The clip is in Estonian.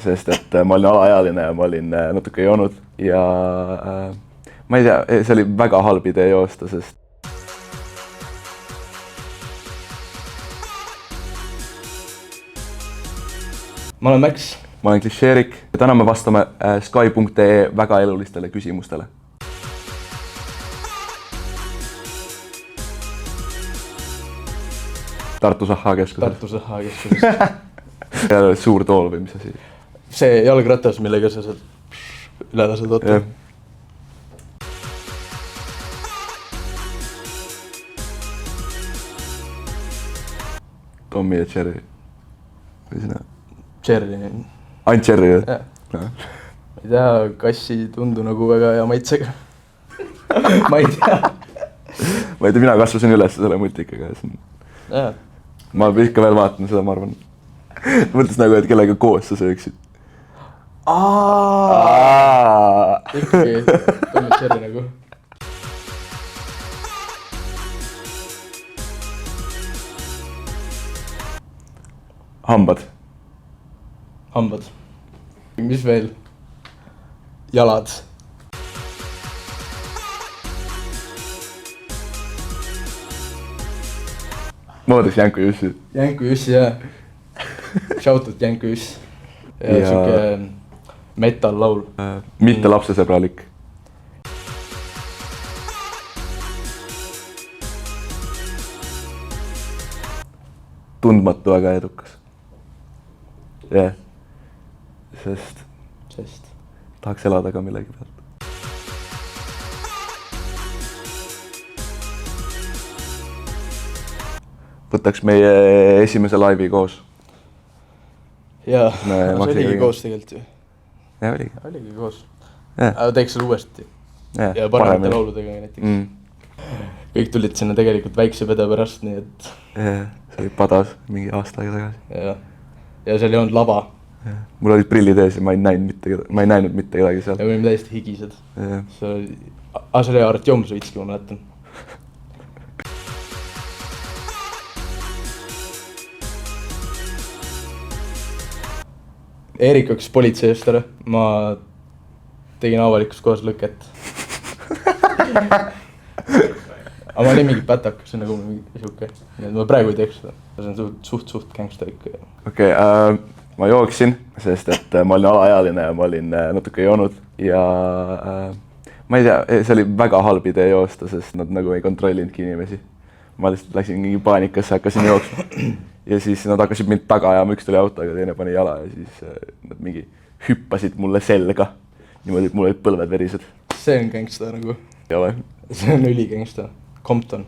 sest et ma olin alaealine ja ma olin natuke joonud ja ma ei tea, see oli väga halb idee joosta, sest ma olen Max. Ma olen Klišeerik ja täna me vastame Sky.ee väga elulistele küsimustele. Tartu Sahhakeskuses. Tartu Sahhakeskuses. Suur tool või mis asi? See jalgratas, millega sa saad üle lased oota. Tommy ja Cherry. Või sina? Cherry. Ainult Cherry või? Ma ei tea, kassi ei tundu nagu väga hea maitsega. Ma ei tea. Ma ei tea, mina kasvasin üles selle multikaga. Ma ikka veel vaatan seda, ma arvan. Mõtles nagu, et kellega koos sa sööksid. Ikkagi, Tommy Cherry nagu. Hambad. Hambad. Mis veel? Jalad. Ma võtaks Jänku Jussi. Jänku Jussi, jah. Shoutout Jänku Juss. Ja siuke metal laul. Mitte lapsesõbralik. Tundmatu, aga edukas. Jah. Sest tahaks elada ka millegi pealt. Võtaks meie esimese laivi koos. Jaa, see oligi koos tegelikult ju. Jah, oligi. Oligi koos. Aga teeks selle uuesti. Ja paremate lauludega näiteks. Kõik tulid sinna tegelikult väikse pede pärast, nii et... See oli Padas mingi aasta aega tagasi. Ja seal ei olnud lava. Mul olid prillid ees ja ma ei näinud mitte kedagi seal. Ja me olime täiesti higised. See oli Artjom Sõitski, ma mäletan. Eerik hakkas politsei eest ära. Ma tegin avalikus kohas lõket. Aga ma olin mingi pätak, see on nagu mingi siuke. Ma praegu ei teeks seda. See on suht gangsta ikka. Okei, ma jooksin, sest et ma olin alaealine ja ma olin natuke joonud ja ma ei tea, see oli väga halb idee joosta, sest nad nagu ei kontrollinudki inimesi. Ma lihtsalt läksin mingi paanikasse, hakkasin jooksma ja siis nad hakkasid mind taga ajama, üks tuli autoga, teine pani jala ja siis nad mingi hüppasid mulle selga. Niimoodi, et mul olid põlved verised. See on gangsta nagu. Ei ole. See on üli gangsta. Compton.